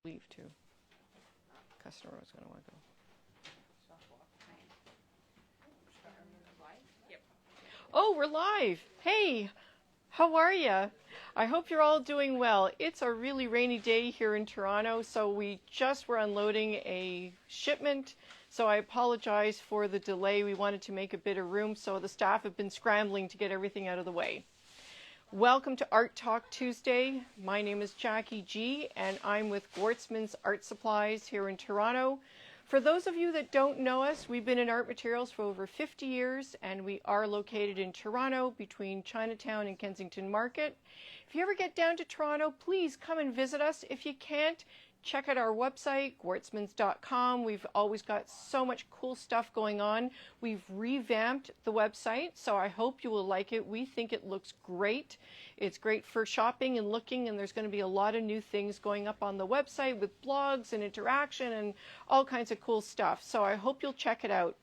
leave too. Customer was going to want to go. Oh, we're live. Hey, how are you? I hope you're all doing well. It's a really rainy day here in Toronto, so we just were unloading a shipment. So I apologize for the delay. We wanted to make a bit of room, so the staff have been scrambling to get everything out of the way. Welcome to Art Talk Tuesday. My name is Jackie G, and I'm with Gwartzman's Art Supplies here in Toronto. For those of you that don't know us, we've been in art materials for over 50 years, and we are located in Toronto between Chinatown and Kensington Market. If you ever get down to Toronto, please come and visit us. If you can't, check out our website, gwartzmans.com. We've always got so much cool stuff going on. We've revamped the website, so I hope you will like it. We think it looks great. It's great for shopping and looking, and there's going to be a lot of new things going up on the website with blogs and interaction and all kinds of cool stuff. So I hope you'll check it out.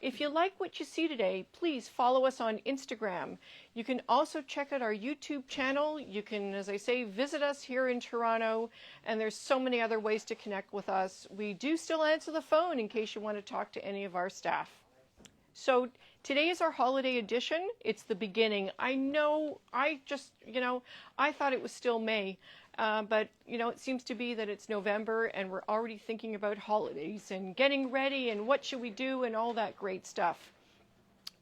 If you like what you see today, please follow us on Instagram. You can also check out our YouTube channel. You can, as I say, visit us here in Toronto, and there's so many other ways to connect with us. We do still answer the phone in case you want to talk to any of our staff. So today is our holiday edition. It's the beginning. I know, I thought it was still May. But, it seems to be that it's November and we're already thinking about holidays and getting ready and what should we do and all that great stuff.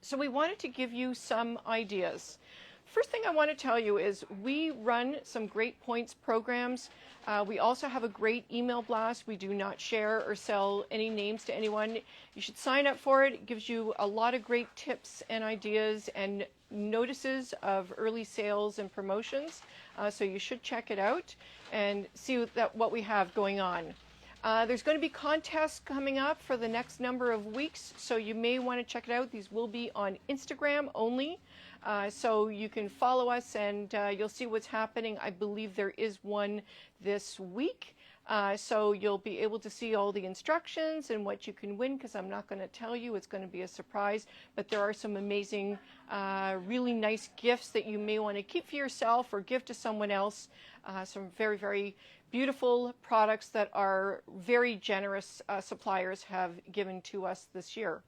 So we wanted to give you some ideas. First thing I want to tell you is we run some great points programs. We also have a great email blast. We do not share or sell any names to anyone. You should sign up for it. It gives you a lot of great tips and ideas and notices of early sales and promotions. So you should check it out and see what we have going on. There's going to be contests coming up for the next number of weeks, so you may want to check it out. These will be on Instagram only, so you can follow us and you'll see what's happening. I believe there is one this week, so you'll be able to see all the instructions and what you can win, because I'm not going to tell you. It's going to be a surprise, but there are some amazing, really nice gifts that you may want to keep for yourself or give to someone else. Some very, very beautiful products that our very generous suppliers have given to us this year.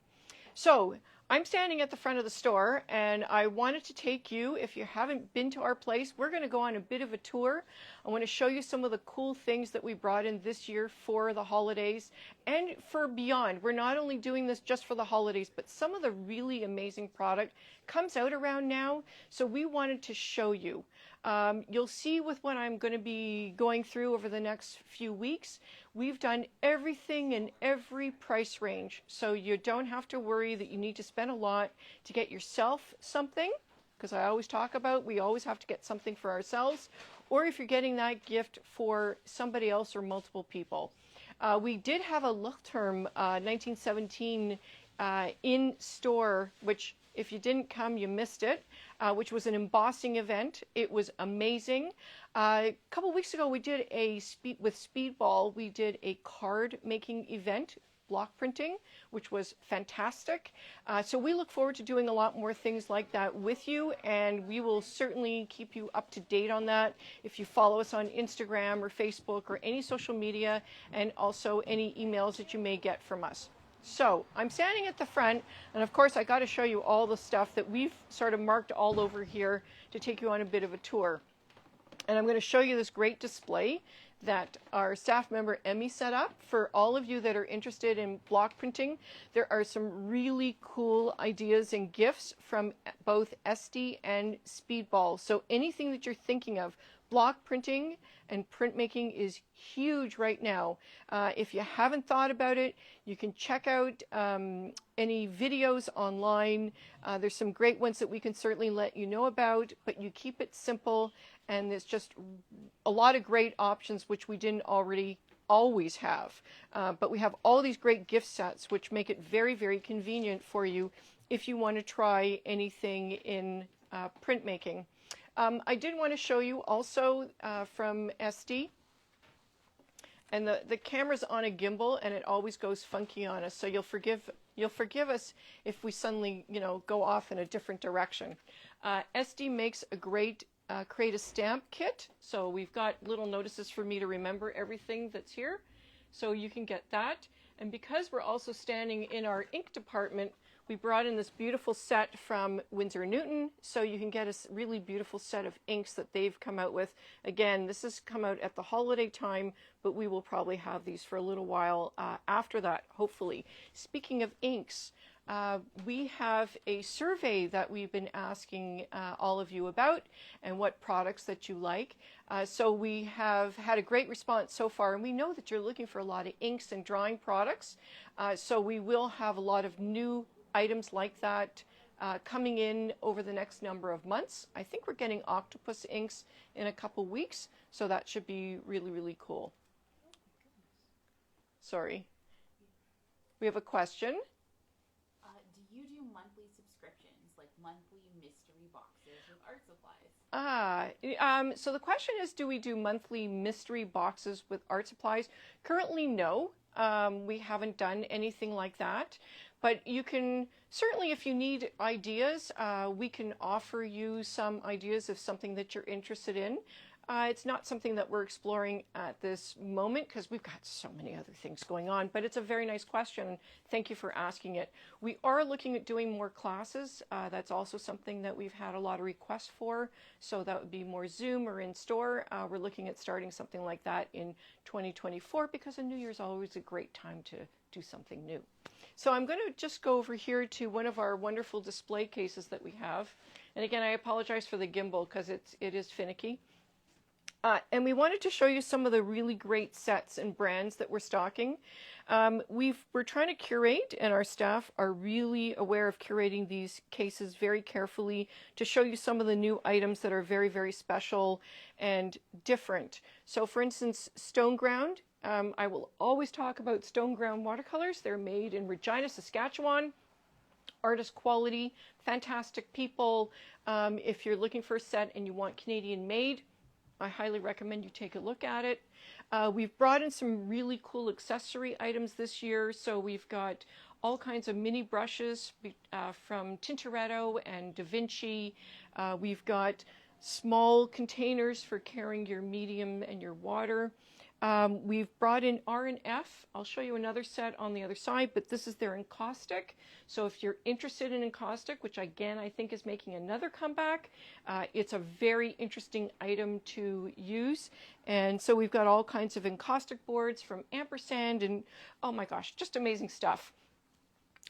So I'm standing at the front of the store, and I wanted to take you, if you haven't been to our place, we're going to go on a bit of a tour. I want to show you some of the cool things that we brought in this year for the holidays and for beyond. We're not only doing this just for the holidays, but some of the really amazing product comes out around now, so we wanted to show you. You'll see with what I'm going to be going through over the next few weeks, we've done everything in every price range, so you don't have to worry that you need to spend a lot to get yourself something, because I always talk about we always have to get something for ourselves, or if you're getting that gift for somebody else or multiple people. We did have a Luchterm 1917 in store, which if you didn't come, you missed it, which was an embossing event. It was amazing. A couple weeks ago, we did with Speedball, we did a card making event, block printing, which was fantastic. So we look forward to doing a lot more things like that with you, and we will certainly keep you up to date on that if you follow us on Instagram or Facebook or any social media, and also any emails that you may get from us. So I'm standing at the front, and of course I got to show you all the stuff that we've sort of marked all over here to take you on a bit of a tour. And I'm going to show you this great display that our staff member Emmy set up for all of you that are interested in block printing. There are some really cool ideas and gifts from both SD and Speedball. So anything that you're thinking of, block printing and printmaking is huge right now. If you haven't thought about it, you can check out any videos online. There's some great ones that we can certainly let you know about, but you keep it simple, and there's just a lot of great options which we didn't already always have. But we have all these great gift sets which make it very, very convenient for you if you want to try anything in printmaking. I did want to show you also from SD, and the camera's on a gimbal and it always goes funky on us, so you'll forgive us if we suddenly go off in a different direction. SD makes a great create a stamp kit. So we've got little notices for me to remember everything that's here. So you can get that. And because we're also standing in our ink department, we brought in this beautiful set from Winsor & Newton, so you can get a really beautiful set of inks that they've come out with. Again, this has come out at the holiday time, but we will probably have these for a little while after that, hopefully. Speaking of inks, we have a survey that we've been asking all of you about and what products that you like. So we have had a great response so far, and we know that you're looking for a lot of inks and drawing products. So we will have a lot of new items like that coming in over the next number of months. I think we're getting octopus inks in a couple weeks, so that should be really, really cool. Sorry. We have a question. Do you do monthly subscriptions, like monthly mystery boxes with art supplies? So the question is, do we do monthly mystery boxes with art supplies? Currently, no. We haven't done anything like that. But you can, certainly if you need ideas, we can offer you some ideas of something that you're interested in. It's not something that we're exploring at this moment because we've got so many other things going on, but it's a very nice question. Thank you for asking it. We are looking at doing more classes. That's also something that we've had a lot of requests for, so that would be more Zoom or in store. We're looking at starting something like that in 2024 because a New Year's always a great time to do something new. So I'm going to just go over here to one of our wonderful display cases that we have. And again, I apologize for the gimbal because it is finicky. And we wanted to show you some of the really great sets and brands that we're stocking. We're trying to curate, and our staff are really aware of curating these cases very carefully to show you some of the new items that are very, very special and different. So for instance, Stone Ground. I will always talk about Stone Ground watercolors. They're made in Regina, Saskatchewan. Artist quality, fantastic people. If you're looking for a set and you want Canadian made, I highly recommend you take a look at it. We've brought in some really cool accessory items this year. So we've got all kinds of mini brushes from Tintoretto and Da Vinci. We've got small containers for carrying your medium and your water. We've brought in R&F. I'll show you another set on the other side, but this is their encaustic. So if you're interested in encaustic, which again I think is making another comeback, it's a very interesting item to use. And so we've got all kinds of encaustic boards from ampersand and oh my gosh, just amazing stuff.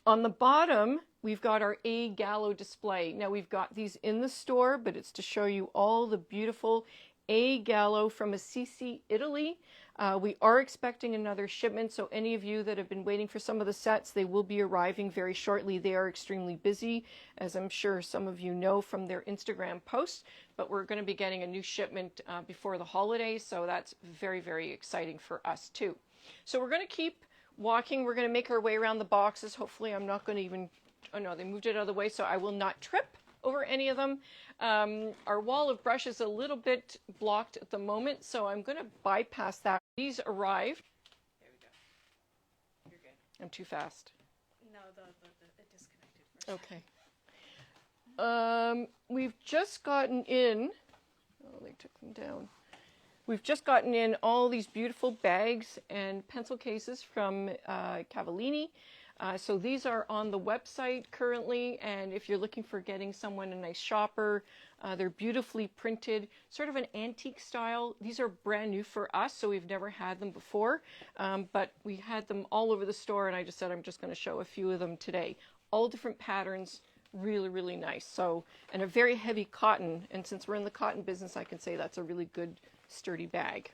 On the bottom, we've got our A Gallo display. Now we've got these in the store, but it's to show you all the beautiful A Gallo from Assisi, Italy. We are expecting another shipment, so any of you that have been waiting for some of the sets, they will be arriving very shortly. They are extremely busy, as I'm sure some of you know from their Instagram posts, but we're going to be getting a new shipment before the holidays, so that's very, very exciting for us too. So we're going to keep walking. We're going to make our way around the boxes. Hopefully I'm not going to even, oh no, they moved it out of the way, so I will not trip over any of them. Our wall of brush is a little bit blocked at the moment, so I'm going to bypass that. These arrived. There we go. You're good. I'm too fast. No, it disconnected for a second. We've just gotten in, oh, they took them down. We've just gotten in all these beautiful bags and pencil cases from Cavallini. So these are on the website currently, and if you're looking for getting someone a nice shopper, they're beautifully printed, sort of an antique style. These are brand new for us, so we've never had them before, but we had them all over the store, and I just said I'm just going to show a few of them today. All different patterns, really, really nice. So, and a very heavy cotton, and since we're in the cotton business, I can say that's a really good, sturdy bag.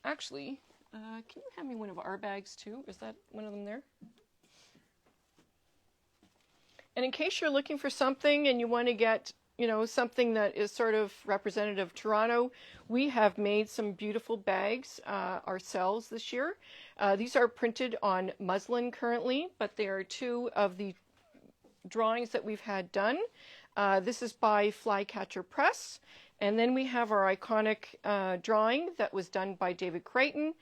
Actually, can you hand me one of our bags too? Is that one of them there? And in case you're looking for something and you want to get, you know, something that is sort of representative of Toronto, we have made some beautiful bags ourselves this year. These are printed on muslin currently, but they are two of the drawings that we've had done. This is by Flycatcher Press, And then we have our iconic drawing that was done by David Creighton.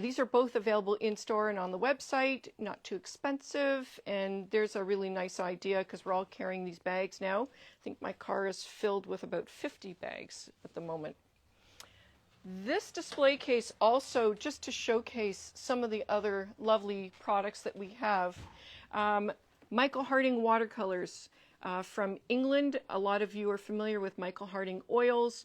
These are both available in store and on the website, not too expensive. And there's a really nice idea because we're all carrying these bags now. I think my car is filled with about 50 bags at the moment. This display case also, just to showcase some of the other lovely products that we have. Michael Harding watercolors. From England. A lot of you are familiar with Michael Harding oils.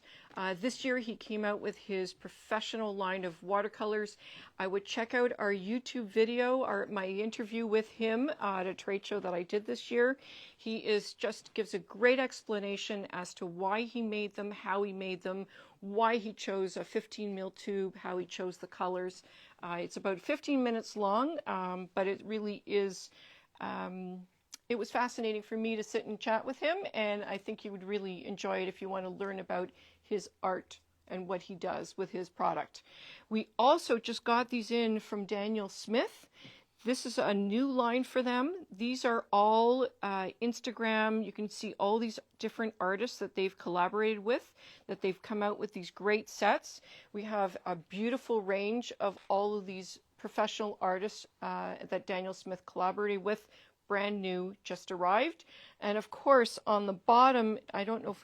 This year he came out with his professional line of watercolors. I would check out our YouTube video, my interview with him at a trade show that I did this year. He just gives a great explanation as to why he made them, how he made them, why he chose a 15 mil tube, how he chose the colors. It's about 15 minutes long, but it really is it was fascinating for me to sit and chat with him, and I think you would really enjoy it if you want to learn about his art and what he does with his product. We also just got these in from Daniel Smith. This is a new line for them. These are all Instagram. You can see all these different artists that they've collaborated with, that they've come out with these great sets. We have a beautiful range of all of these professional artists that Daniel Smith collaborated with. Brand new, just arrived. And of course on the bottom, I don't know if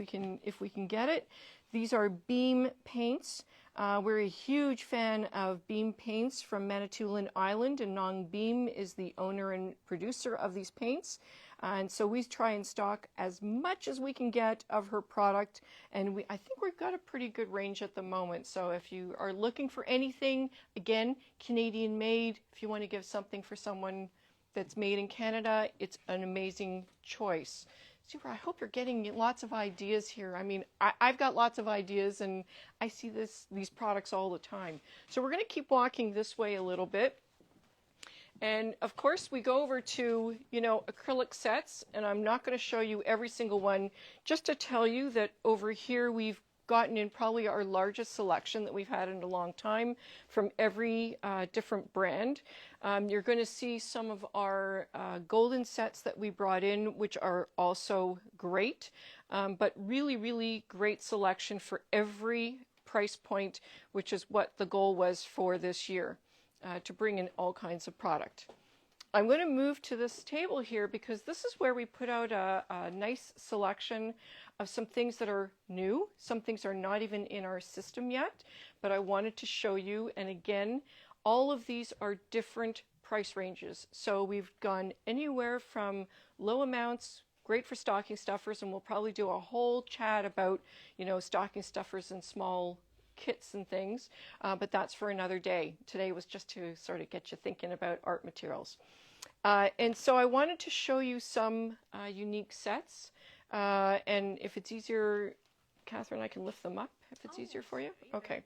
we can get it, these are Beam paints. We're a huge fan of Beam paints from Manitoulin Island, and Nong Beam is the owner and producer of these paints. And so we try and stock as much as we can get of her product, and I think we've got a pretty good range at the moment. So if you are looking for anything, again, Canadian made, if you want to give something for someone that's made in Canada, it's an amazing choice. Super, I hope you're getting lots of ideas here. I mean, I've got lots of ideas, and I see these products all the time. So we're going to keep walking this way a little bit. And of course, we go over to, acrylic sets, and I'm not going to show you every single one, just to tell you that over here we've gotten in probably our largest selection that we've had in a long time from every different brand. You're going to see some of our golden sets that we brought in, which are also great, but really, really great selection for every price point, which is what the goal was for this year, to bring in all kinds of product. I'm going to move to this table here because this is where we put out a nice selection of some things that are new. Some things are not even in our system yet, but I wanted to show you. And again, all of these are different price ranges. So we've gone anywhere from low amounts, great for stocking stuffers, and we'll probably do a whole chat about, stocking stuffers and small kits and things, but that's for another day. Today was just to sort of get you thinking about art materials. And so I wanted to show you some unique sets, and if it's easier, Catherine, I can lift them up if it's easier for you. Okay.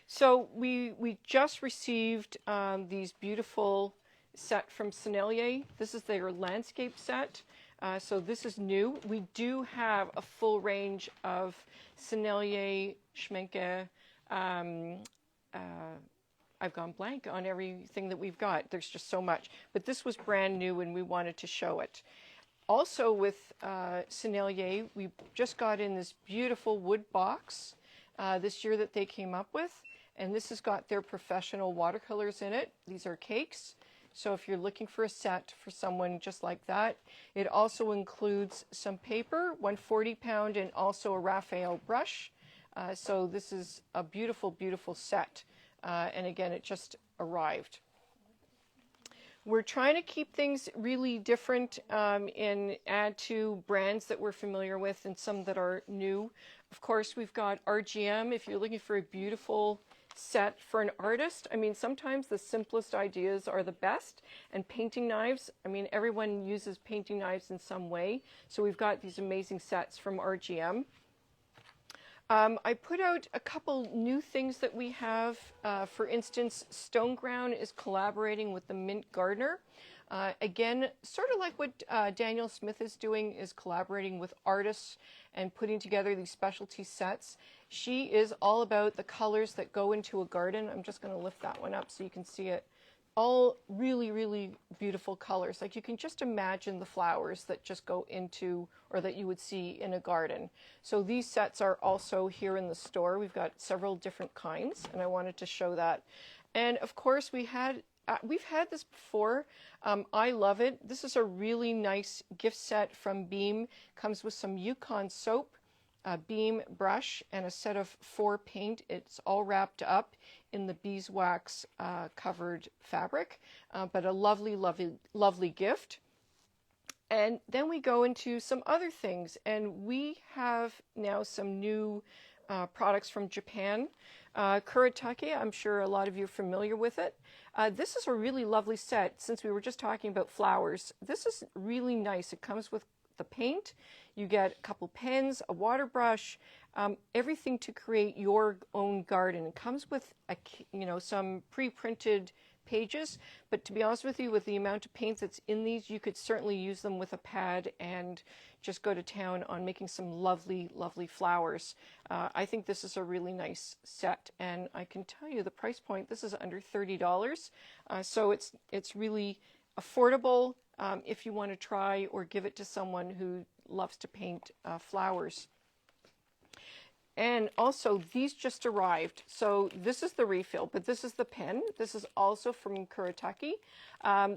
So we just received these beautiful set from Sennelier. This is their landscape set. So this is new. We do have a full range of Sennelier, Schmincke. I've gone blank on everything that we've got. There's just so much. But this was brand new, and we wanted to show it. Also with Sennelier, we just got in this beautiful wood box this year that they came up with. And this has got their professional watercolors in it. These are cakes. So if you're looking for a set for someone just like that, it also includes some paper, 140 pound, and also a Raphael brush. So this is a beautiful, beautiful set. And again, it just arrived. We're trying to keep things really different and add to brands that we're familiar with and some that are new. Of course, we've got RGM. If you're looking for a beautiful set for an artist, I mean, sometimes the simplest ideas are the best. And painting knives, I mean, everyone uses painting knives in some way. So we've got these amazing sets from RGM. I put out a couple new things that we have. For instance, Stoneground is collaborating with the Mint Gardener. Again, sort of like what Daniel Smith is doing, is collaborating with artists and putting together these specialty sets. She is all about the colors that go into a garden. I'm just going to lift that one up so you can see it all really, really beautiful colors. Like you can just imagine the flowers that just go into, or that you would see in a garden. So these sets are also here in the store. We've got several different kinds, and I wanted to show that. And of course, we've had this before. I love it. This is a really nice gift set from Beam. Comes with some Yukon soap, a Beam brush, and a set of 4 paint. It's all wrapped up in the beeswax covered fabric, but a lovely, lovely, lovely gift. And then we go into some other things, and we have now some new products from Japan. Kuretake, I'm sure a lot of you are familiar with it. This is a really lovely set. Since we were just talking about flowers, this is really nice. It comes with the paint. You get a couple pens, a water brush, everything to create your own garden. It comes with some pre-printed pages, but to be honest with you, with the amount of paint that's in these, you could certainly use them with a pad and just go to town on making some lovely, lovely flowers. I think this is a really nice set, and I can tell you the price point, this is under $30, so it's really affordable if you want to try or give it to someone who loves to paint flowers. And also, these just arrived. So this is the refill, but this is the pen. This is also from Kuretake.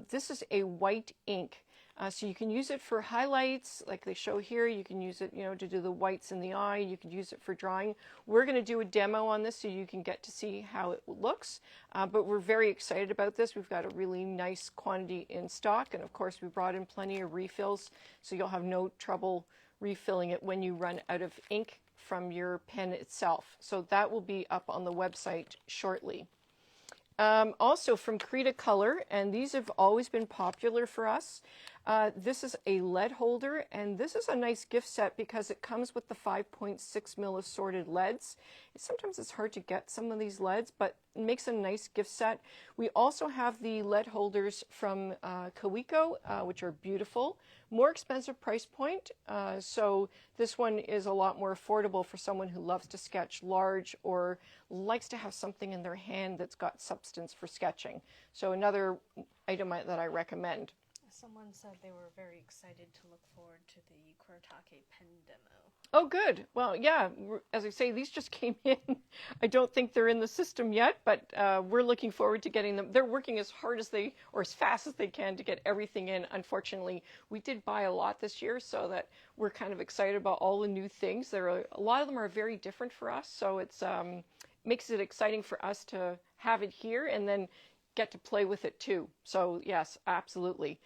This is a white ink. So you can use it for highlights, like they show here. You can use it, to do the whites in the eye. You can use it for drawing. We're going to do a demo on this so you can get to see how it looks. But we're very excited about this. We've got a really nice quantity in stock. And of course, we brought in plenty of refills, so you'll have no trouble refilling it when you run out of ink from your pen itself. So that will be up on the website shortly. Also from Cretacolor, and these have always been popular for us. This is a lead holder, and this is a nice gift set because it comes with the 5.6 mil assorted leads. Sometimes it's hard to get some of these leads, but it makes a nice gift set. We also have the lead holders from Kawiko, which are beautiful. More expensive price point, so this one is a lot more affordable for someone who loves to sketch large or likes to have something in their hand that's got substance for sketching. So another item that I recommend. Someone said they were very excited to look forward to the Kuretake pen demo. Oh, good. Well, yeah, as I say, these just came in. I don't think they're in the system yet, but we're looking forward to getting them. They're working as hard as or as fast as they can to get everything in. Unfortunately, we did buy a lot this year, so that we're kind of excited about all the new things. A lot of them are very different for us, so it's makes it exciting for us to have it here and then get to play with it too. So yes, absolutely.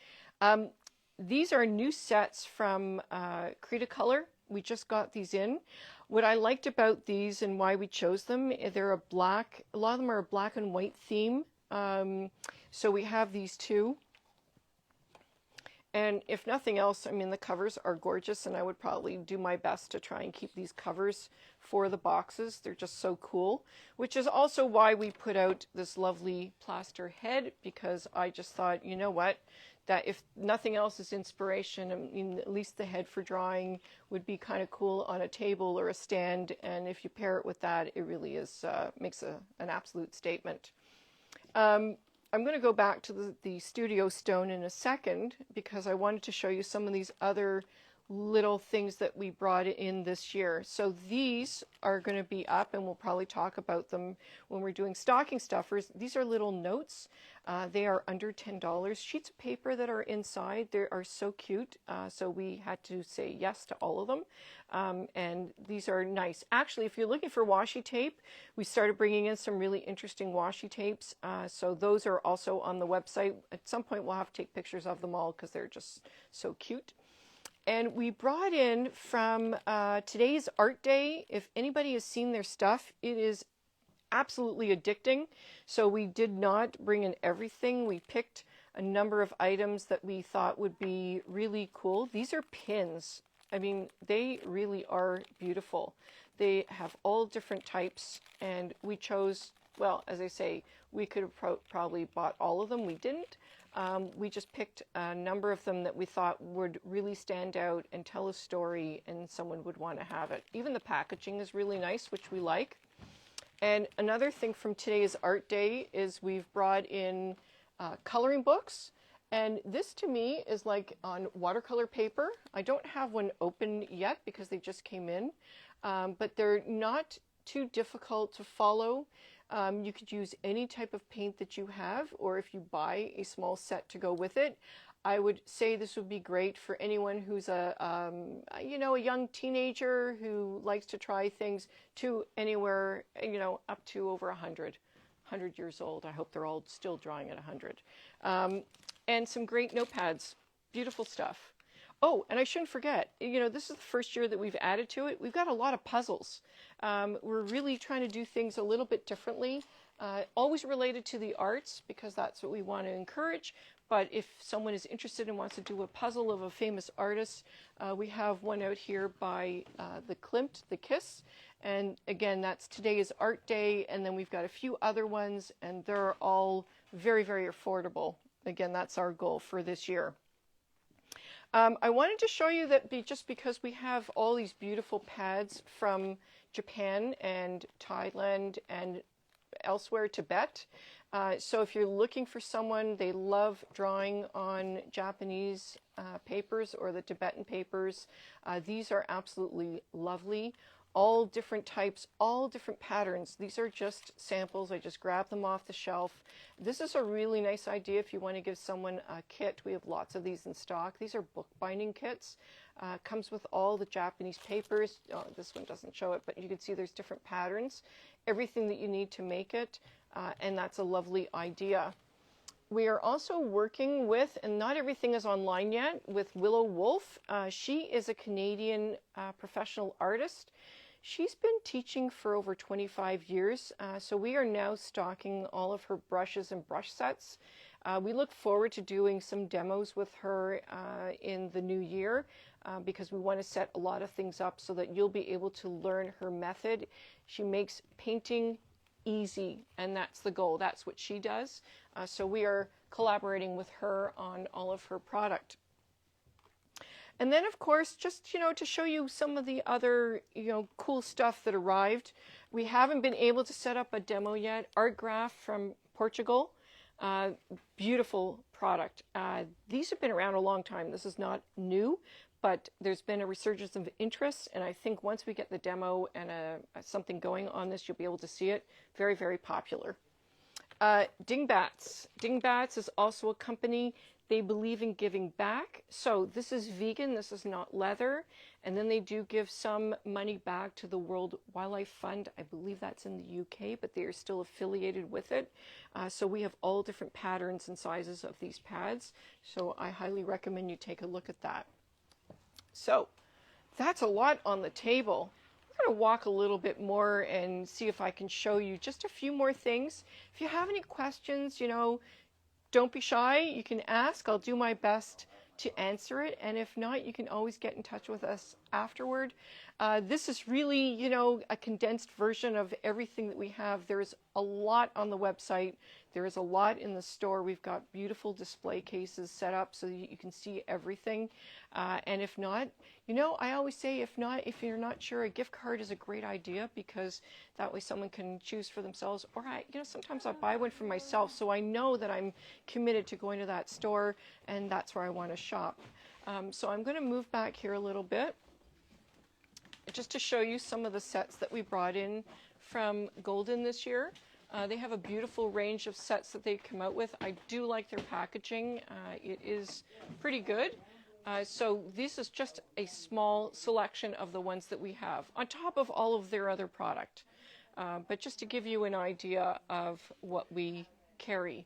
These are new sets from Cretacolor. We just got these in. What I liked about these and why we chose them, they're a lot of them are a black and white theme. So we have these two. And if nothing else, I mean, the covers are gorgeous, and I would probably do my best to try and keep these covers for the boxes. They're just so cool, which is also why we put out this lovely plaster head, because I just thought, you know what, that if nothing else is inspiration, I mean, at least the head for drawing would be kind of cool on a table or a stand, and if you pair it with that, it really is makes an absolute statement. I'm going to go back to the studio stone in a second because I wanted to show you some of these other little things that we brought in this year. So these are going to be up, and we'll probably talk about them when we're doing stocking stuffers. These are little notes. They are under $10. Sheets of paper that are inside. They are so cute. So we had to say yes to all of them. And these are nice. Actually, if you're looking for washi tape, we started bringing in some really interesting washi tapes. So those are also on the website. At some point, we'll have to take pictures of them all because they're just so cute. And we brought in from today's art day. If anybody has seen their stuff, it is absolutely addicting. So we did not bring in everything. We picked a number of items that we thought would be really cool. These are pins. I mean, they really are beautiful. They have all different types, and we chose, well, as I say, we could have probably bought all of them. We didn't. We just picked a number of them that we thought would really stand out and tell a story, and someone would want to have it. Even the packaging is really nice, which we like. And another thing from today's art day is we've brought in coloring books. And this to me is like on watercolor paper. I don't have one open yet because they just came in, but they're not too difficult to follow. You could use any type of paint that you have, or if you buy a small set to go with it. I would say this would be great for anyone who's a young teenager who likes to try things, to anywhere, up to over 100 years old. I hope they're all still drawing at 100. And some great notepads, beautiful stuff. Oh, and I shouldn't forget, this is the first year that we've added to it. We've got a lot of puzzles. We're really trying to do things a little bit differently, always related to the arts, because that's what we want to encourage. But if someone is interested and wants to do a puzzle of a famous artist, we have one out here by the Klimt, the Kiss. And again, today is Art Day, and then we've got a few other ones, and they're all very, very affordable. Again, that's our goal for this year. I wanted to show you that just because we have all these beautiful pads from Japan and Thailand and elsewhere, Tibet. So if you're looking for someone, they love drawing on Japanese papers or the Tibetan papers. These are absolutely lovely. All different types, all different patterns. These are just samples. I just grabbed them off the shelf. This is a really nice idea if you want to give someone a kit. We have lots of these in stock. These are bookbinding kits. Comes with all the Japanese papers. Oh, this one doesn't show it, but you can see there's different patterns. Everything that you need to make it, and that's a lovely idea. We are also working with, and not everything is online yet, with Willow Wolf. She is a Canadian professional artist. She's been teaching for over 25 years, so we are now stocking all of her brushes and brush sets. We look forward to doing some demos with her in the new year because we want to set a lot of things up so that you'll be able to learn her method. She makes painting easy, and that's the goal. That's what she does. So we are collaborating with her on all of her product. And then, of course, just, to show you some of the other, cool stuff that arrived. We haven't been able to set up a demo yet. Art Graph from Portugal. Beautiful product. These have been around a long time. This is not new, but there's been a resurgence of interest. And I think once we get the demo and something going on this, you'll be able to see it. Very, very popular. Dingbats. Dingbats is also a company. They believe in giving back. So this is vegan, this is not leather. And then they do give some money back to the World Wildlife Fund. I believe that's in the UK, but they are still affiliated with it. So we have all different patterns and sizes of these pads. So I highly recommend you take a look at that. So that's a lot on the table. We're going to walk a little bit more and see if I can show you just a few more things. If you have any questions, don't be shy. You can ask. I'll do my best to answer it. And if not, you can always get in touch with us afterward. This is really, a condensed version of everything that we have. There's a lot on the website. There is a lot in the store. We've got beautiful display cases set up so that you can see everything. And if not, I always say if you're not sure, a gift card is a great idea because that way someone can choose for themselves. Or sometimes I buy one for myself so I know that I'm committed to going to that store and that's where I want to shop. So I'm going to move back here a little bit just to show you some of the sets that we brought in from Golden this year. They have a beautiful range of sets that they come out with. I do like their packaging. It is pretty good. So this is just a small selection of the ones that we have on top of all of their other product. But just to give you an idea of what we carry.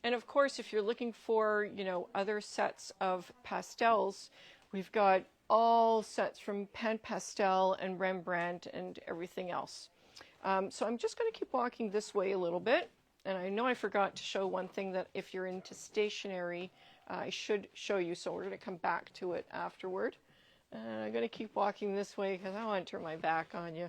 And of course, if you're looking for, other sets of pastels, we've got all sets from Pan Pastel and Rembrandt and everything else. So I'm just going to keep walking this way a little bit. And I know I forgot to show one thing that if you're into stationery, I should show you. So we're going to come back to it afterward. I'm going to keep walking this way because I want to turn my back on you.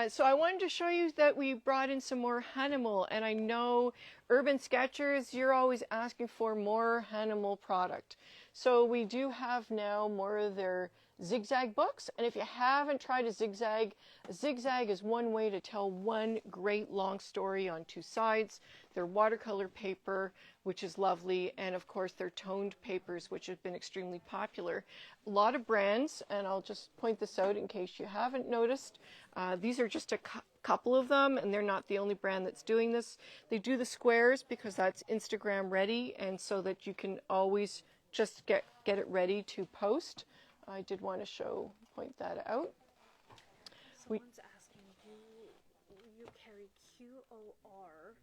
So I wanted to show you that we brought in some more Hanimal. And I know Urban Sketchers, you're always asking for more Hanimal product. So we do have now more of their zigzag books. And if you haven't tried a zigzag is one way to tell one great long story on two sides. They're watercolor paper, which is lovely, and of course they're toned papers, which have been extremely popular. A lot of brands, and I'll just point this out in case you haven't noticed, these are just a couple of them, and they're not the only brand that's doing this. They do the squares because that's Instagram ready, and so that you can always just get it ready to post. I did want to point that out. Someone's asking, you carry QOR,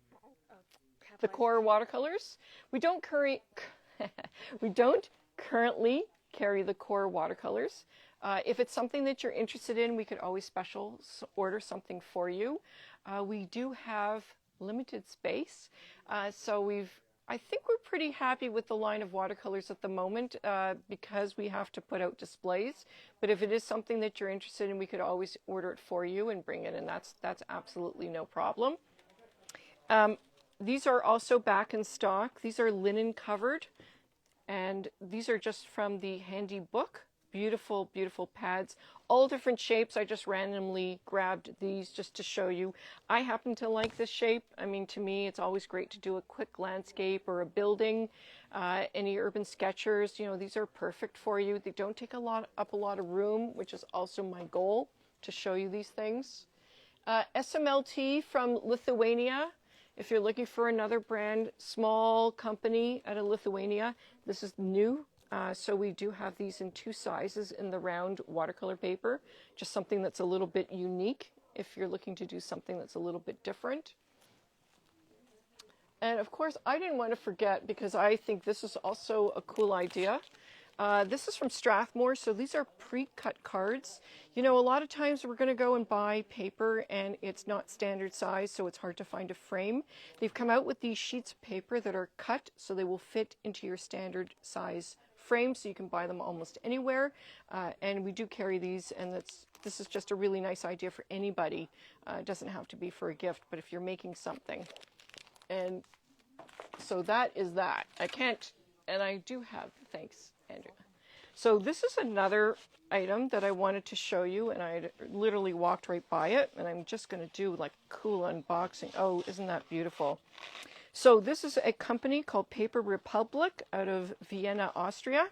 the core watercolors. We don't currently carry the core watercolors. If it's something that you're interested in, we could always special order something for you. We do have limited space, so I think we're pretty happy with the line of watercolors at the moment because we have to put out displays. But if it is something that you're interested in, we could always order it for you and bring it in. That's absolutely no problem. These are also back in stock. These are linen covered, and these are just from the handy book. Beautiful, beautiful pads, all different shapes. I just randomly grabbed these just to show you. I happen to like this shape. I mean, to me, it's always great to do a quick landscape or a building. Any urban sketchers, you know, these are perfect for you. They don't take up a lot of room, which is also my goal, to show you these things. SMLT from Lithuania. If you're looking for another brand, small company out of Lithuania, this is new. So we do have these in two sizes in the round watercolor paper, just something that's a little bit unique if you're looking to do something that's a little bit different. And of course, I didn't want to forget, because I think this is also a cool idea. This is from Strathmore, so these are pre-cut cards. You know, a lot of times we're going to go and buy paper and it's not standard size, so it's hard to find a frame. They've come out with these sheets of paper that are cut so they will fit into your standard size frame, so you can buy them almost anywhere. And we do carry these, and this is just a really nice idea for anybody. It doesn't have to be for a gift, but if you're making something. And so that is that. I do have, thanks, Andrea. So this is another item that I wanted to show you, and I literally walked right by it, and I'm just going to do like a cool unboxing. Oh, isn't that beautiful? So this is a company called Paper Republic out of Vienna, Austria.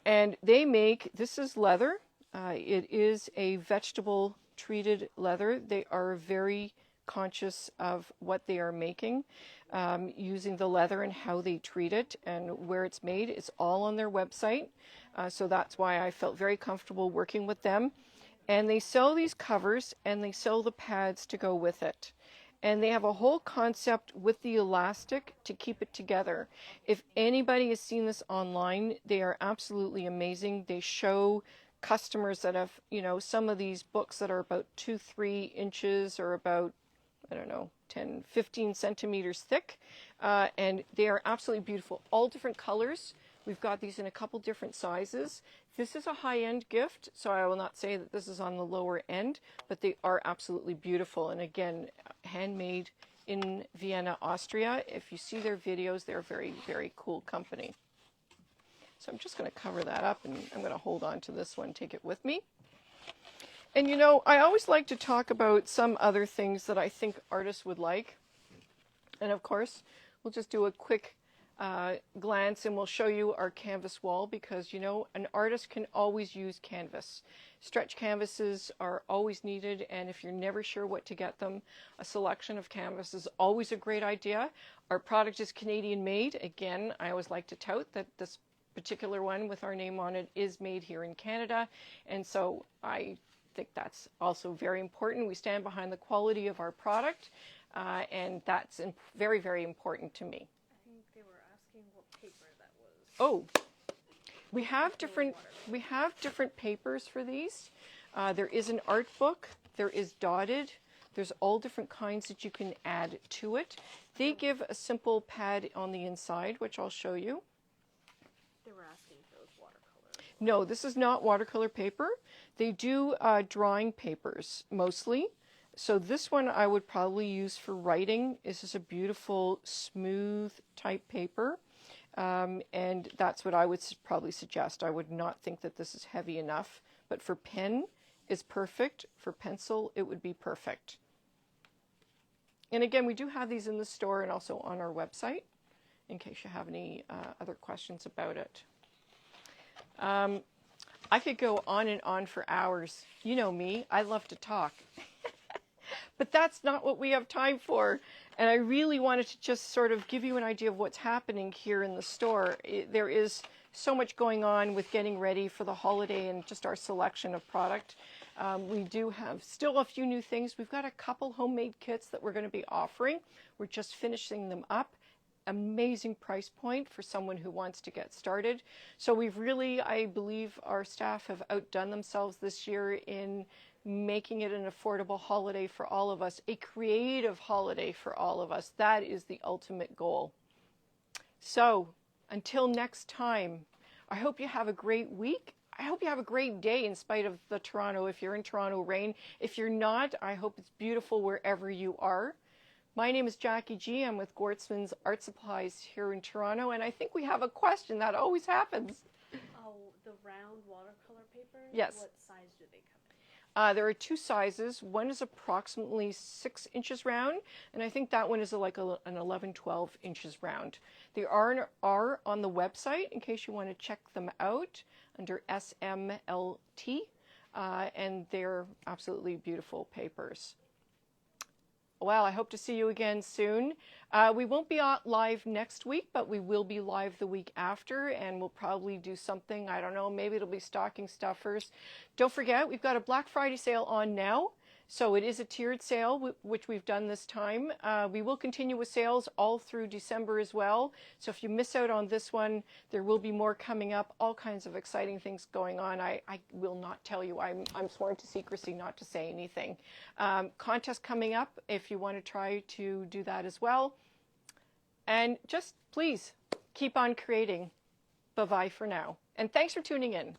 And they make, this is leather. It is a vegetable treated leather. They are very conscious of what they are making, using the leather and how they treat it and where it's made. It's all on their website. So that's why I felt very comfortable working with them. And they sell these covers and they sell the pads to go with it. And they have a whole concept with the elastic to keep it together. If anybody has seen this online, they are absolutely amazing. They show customers that have, you know, some of these books that are about 2-3 inches or about, I don't know, 10-15 centimeters thick. And they are absolutely beautiful. All different colors. We've got these in a couple different sizes. This is a high-end gift, so I will not say that this is on the lower end, but they are absolutely beautiful. And again, handmade in Vienna, Austria. If you see their videos, they're a very, very cool company. So I'm just going to cover that up, and I'm going to hold on to this one, take it with me. And you know, I always like to talk about some other things that I think artists would like. And of course, we'll just do a quick glance and we'll show you our canvas wall, because you know, an artist can always use canvas. Stretch canvases are always needed, and if you're never sure what to get them, a selection of canvas is always a great idea. Our product is Canadian made. Again, I always like to tout that this particular one with our name on it is made here in Canada, and so I think that's also very important. We stand behind the quality of our product, and that's very, very important to me. What paper that was. Oh, we have different papers for these. There is an art book. There is dotted. There's all different kinds that you can add to it. They give a simple pad on the inside, which I'll show you. They were asking if it was watercolor. No, this is not watercolor paper. They do drawing papers mostly. So this one I would probably use for writing. This is a beautiful smooth type paper. And that's what I would probably suggest. I would not think that this is heavy enough, but for pen is perfect. For pencil, it would be perfect. And again, we do have these in the store and also on our website in case you have any other questions about it. I could go on and on for hours. You know me, I love to talk. But that's not what we have time for. And I really wanted to just sort of give you an idea of what's happening here in the store. There is so much going on with getting ready for the holiday and just our selection of product. We do have still a few new things. We've got a couple homemade kits that we're going to be offering. We're just finishing them up. Amazing price point for someone who wants to get started. So we've really, I believe our staff have outdone themselves this year in making it an affordable holiday for all of us, a creative holiday for all of us. That is the ultimate goal. So until next time, I hope you have a great week. I hope you have a great day in spite of the Toronto, if you're in Toronto, rain. If you're not, I hope it's beautiful wherever you are. My name is Jackie G. I'm with Gwartzman's Art Supplies here in Toronto, and I think we have a question. That always happens. Oh, the round watercolor paper? Yes. What size do they come in? There are two sizes. One is approximately 6 inches round, and I think that one is like an 11, 12 inches round. They are on the website in case you want to check them out under SMLT, and they're absolutely beautiful papers. Well, I hope to see you again soon. We won't be live next week, but we will be live the week after, and we'll probably do something, I don't know, maybe it'll be stocking stuffers. Don't forget, we've got a Black Friday sale on now, so it is a tiered sale, which we've done this time. We will continue with sales all through December as well, so if you miss out on this one, there will be more coming up, all kinds of exciting things going on. I will not tell you. I'm sworn to secrecy not to say anything. Contest coming up if you want to try to do that as well. And just please keep on creating. Bye-bye for now. And thanks for tuning in.